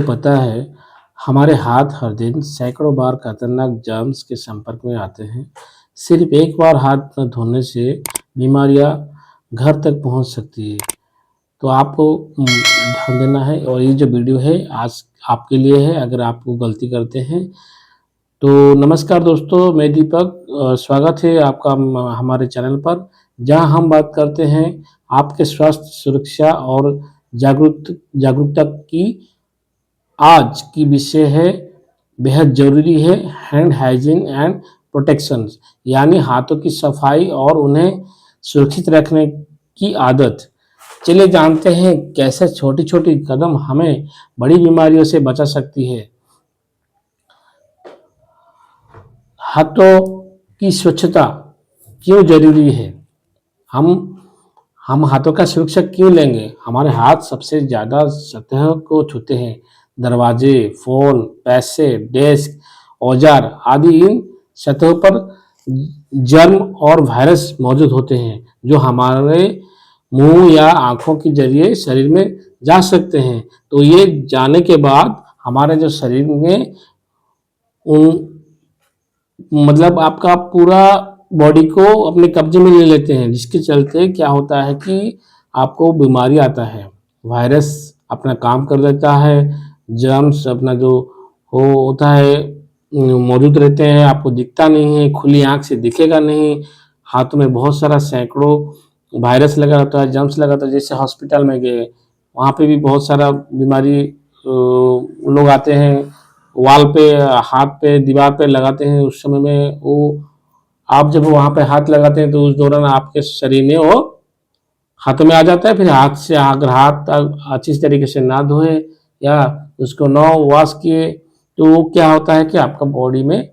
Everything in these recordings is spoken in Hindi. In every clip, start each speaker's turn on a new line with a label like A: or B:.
A: पता है, हमारे हाथ हर दिन सैकड़ों बार खतरनाक जर्म्स के संपर्क में आते हैं। सिर्फ एक बार हाथ न धोने से बीमारियां घर तक पहुंच सकती है। तो आपको ध्यान देना है और ये जो वीडियो है आज आपके लिए है अगर आप वो गलती करते हैं। तो नमस्कार दोस्तों, मैं दीपक स्वागत है आपका हमारे चैनल पर, जहां हम बात करते हैं आपके स्वास्थ्य सुरक्षा और जागरूकता की। आज की विषय है बेहद ज़रूरी है हैंड हाइजीन एंड प्रोटेक्शन, यानी हाथों की सफाई और उन्हें सुरक्षित रखने की आदत। चलिए जानते हैं कैसे छोटी-छोटी कदम हमें बड़ी बीमारियों से बचा सकती है। हाथों की स्वच्छता क्यों ज़रूरी है? हम हम हाथों का सुरक्षा क्यों लेंगे? हमारे हाथ सबसे ज़्यादा सतह को छूते हैं। दरवाजे, फ़ोन, पैसे, डेस्क, औज़ार आदि इन सतहों पर जर्म और वायरस मौजूद होते हैं, जो हमारे मुँह या आँखों के ज़रिए शरीर में जा सकते हैं। तो ये जाने के बाद हमारे जो शरीर में उन मतलब आपका पूरा बॉडी को अपने कब्जे में ले लेते हैं, जिसके चलते क्या होता है कि आपको बीमारी आता है। वायरस अपना काम कर देता है, जर्म्स अपना जो हो होता है मौजूद रहते हैं, आपको दिखता नहीं है, खुली आँख से दिखेगा नहीं। हाथों में बहुत सारा सैकड़ों वायरस लगा रहता है, जर्म्स लगा रहता है। जैसे हॉस्पिटल में गए, वहाँ पे भी बहुत सारा बीमारी लोग आते हैं, वॉल पे, हाथ पे, दीवार पे लगाते हैं। उस समय में वो आप जब वहाँ पे हाथ लगाते हैं तो उस दौरान आपके शरीर में वो हाथों में आ जाता है। फिर हाथ से अगर हाथ अच्छी तरीके से ना धोए या उसको ना वॉश किए तो वो क्या होता है कि आपका बॉडी में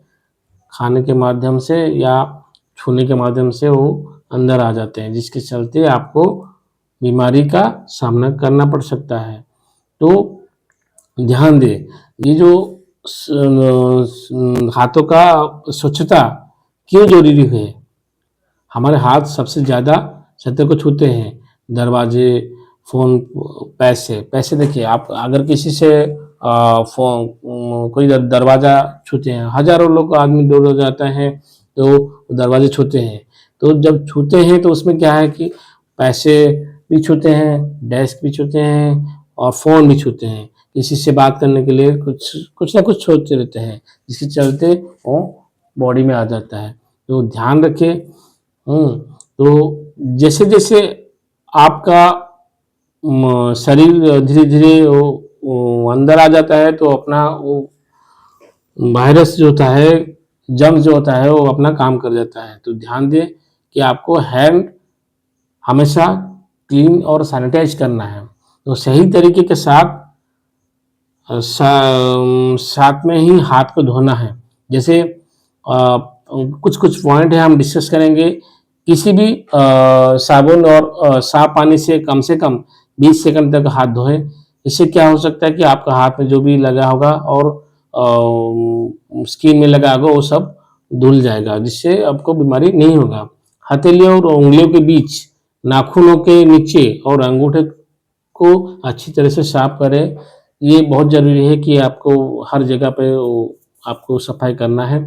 A: खाने के माध्यम से या छूने के माध्यम से वो अंदर आ जाते हैं, जिसके चलते आपको बीमारी का सामना करना पड़ सकता है। तो ध्यान दें, ये जो हाथों का स्वच्छता क्यों ज़रूरी है? हमारे हाथ सबसे ज़्यादा सतह को छूते हैं। दरवाजे, फ़ोन, पैसे देखिए, आप अगर किसी से कोई दरवाज़ा छूते हैं, हज़ारों लोग आदमी दौड़ जाते हैं तो दरवाजे छूते हैं। तो जब छूते हैं तो उसमें क्या है कि पैसे भी छूते हैं, डेस्क भी छूते हैं और फ़ोन भी छूते हैं। किसी से बात करने के लिए कुछ ना कुछ छूते रहते हैं, जिसके चलते वो बॉडी में आ जाता है। तो ध्यान रखें। तो जैसे-जैसे आपका शरीर धीरे-धीरे वो अंदर आ जाता है तो अपना वो वायरस जो होता है, जर्म्स जो होता है वो अपना काम कर जाता है। तो ध्यान दें कि आपको हैंड हमेशा क्लीन और सैनिटाइज़ करना है। तो सही तरीके के साथ साथ में ही हाथ को धोना है। जैसे कुछ-कुछ पॉइंट है हम डिस्कस करेंगे। किसी भी साबुन और साफ पानी से कम 20 सेकंड तक हाथ धोएँ। इससे क्या हो सकता है कि आपका हाथ में जो भी लगा होगा और स्किन में लगा होगा वो सब धुल जाएगा, जिससे आपको बीमारी नहीं होगा। हथेलियों और उँगलियों के बीच, नाखूनों के नीचे और अंगूठे को अच्छी तरह से साफ करें। ये बहुत ज़रूरी है कि आपको हर जगह पे वो आपको सफाई करना है।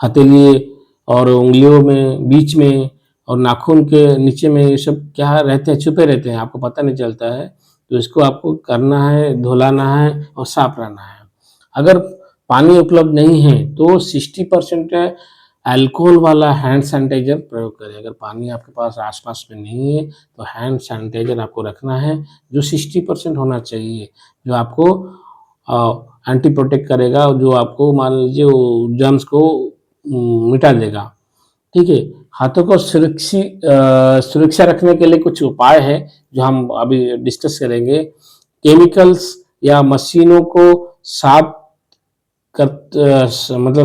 A: हथेली और उँगलियों में, बीच में और नाखून के नीचे में ये सब क्या रहते हैं, छुपे रहते हैं, आपको पता नहीं चलता है। तो इसको आपको करना है, धुलाना है और साफ रहना है। अगर पानी उपलब्ध नहीं है तो 60% अल्कोहल वाला हैंड सैनिटाइज़र प्रयोग करें। अगर पानी आपके पास आस-पास में नहीं है तो हैंड सैनिटाइज़र आपको रखना है, जो 60% होना चाहिए, जो आपको एंटी प्रोटेक्ट करेगा और जो आपको मान लीजिए वो जर्म्स को मिटा देगा। ठीक है? हाथों को सुरक्षा रखने के लिए कुछ उपाय हैं, जो हम अभी डिस्कस करेंगे। केमिकल्स या मशीनों को साफ मतलब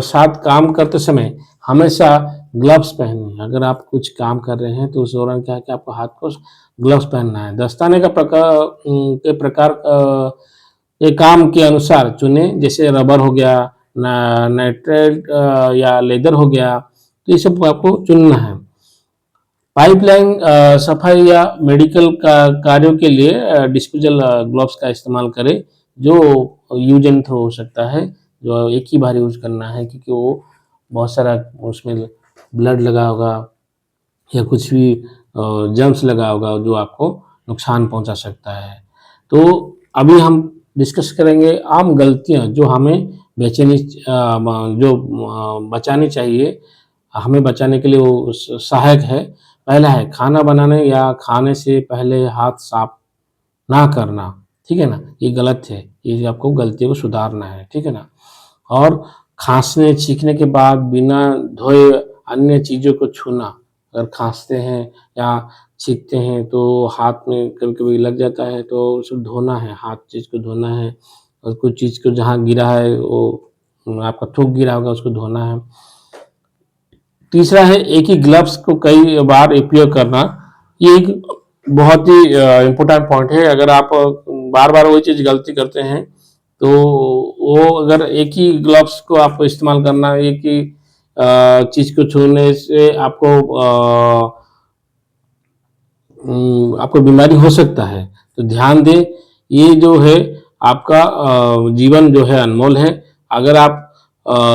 A: साथ काम करते समय हमेशा ग्लव्स पहनें। अगर आप कुछ काम कर रहे हैं तो उस दौरान क्या है कि आपको हाथ को ग्लव्स पहनना है। दस्ताने का प्रकार ये काम के अनुसार चुनें, जैसे रबर हो गया, नाइट्राइल या लेदर हो गया, तो ये सब आपको चुनना है। पाइपलाइन सफाई या मेडिकल कार्यों के लिए डिस्पोजल ग्लव्स का इस्तेमाल करें, जो यूज एंड थ्रो हो सकता है, जो एक ही बार यूज करना है, क्योंकि वो बहुत सारा उसमें ब्लड लगा होगा या कुछ भी जर्म्स लगा होगा जो आपको नुकसान पहुंचा सकता है। तो अभी हम डिस्कस करेंगे आम गलतियां जो हमें बचानी चाहिए, हमें बचाने के लिए वो सहायक है। पहला है खाना बनाने या खाने से पहले हाथ साफ ना करना, ठीक है ना? ये गलत है, ये आपको गलतियों को सुधारना है, ठीक है ना? और खाँसने, छींकने के बाद बिना धोए अन्य चीज़ों को छूना, अगर खाँसते हैं या छींकते हैं तो हाथ में कभी-कभी लग जाता है, तो उसे धोना है, हाथ चीज़ को धोना है और कुछ चीज़ को जहाँ गिरा है वो आपका थूक गिरा होगा उसको धोना है। तीसरा है एक ही ग्लव्स को कई बार उपयोग करना। ये एक बहुत ही इम्पोर्टेंट पॉइंट है। अगर आप बार-बार वही चीज़ गलती करते हैं, तो वो अगर एक ही ग्लव्स को आपको इस्तेमाल करना, एक ही चीज़ को छूने से आपको बीमारी हो सकता है। तो ध्यान दें, ये जो है आपका जीवन जो है अनमोल है। अगर आप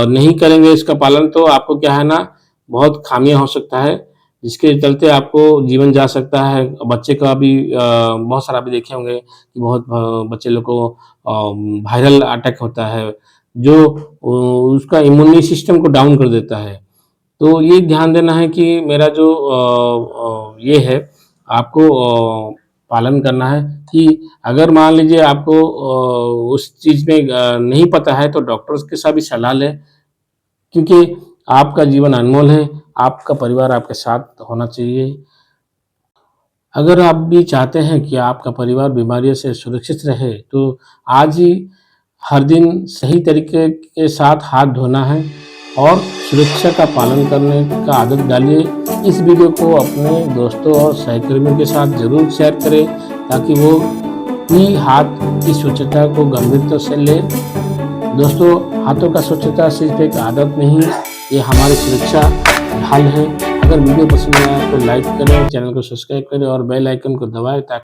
A: नहीं करेंगे इसका पालन, तो आपको क्या है ना, बहुत खामियाँ हो सकता है, जिसके चलते आपको जीवन जा सकता है। बच्चे का भी बहुत सारा अभी देखे होंगे कि बहुत बच्चे लोग को वायरल अटैक होता है, जो उसका इम्यूनी सिस्टम को डाउन कर देता है। तो ये ध्यान देना है कि मेरा जो ये है आपको पालन करना है कि अगर मान लीजिए आपको उस चीज़ में नहीं पता है, तो डॉक्टर्स के साथ भी सलाह लें, क्योंकि आपका जीवन अनमोल है, आपका परिवार आपके साथ होना चाहिए। अगर आप भी चाहते हैं कि आपका परिवार बीमारियों से सुरक्षित रहे, तो आज ही हर दिन सही तरीके के साथ हाथ धोना है और सुरक्षा का पालन करने का आदत डालिए। इस वीडियो को अपने दोस्तों और सहकर्मियों के साथ ज़रूर शेयर करें, ताकि वो भी हाथ की स्वच्छता को गंभीरता से लें। दोस्तों, हाथों का स्वच्छता सिर्फ एक आदत नहीं, ये हमारी सुरक्षा ढाल है। अगर वीडियो पसंद आया तो लाइक करें, चैनल को सब्सक्राइब करें और बेल आइकन को दबाएं, ताकि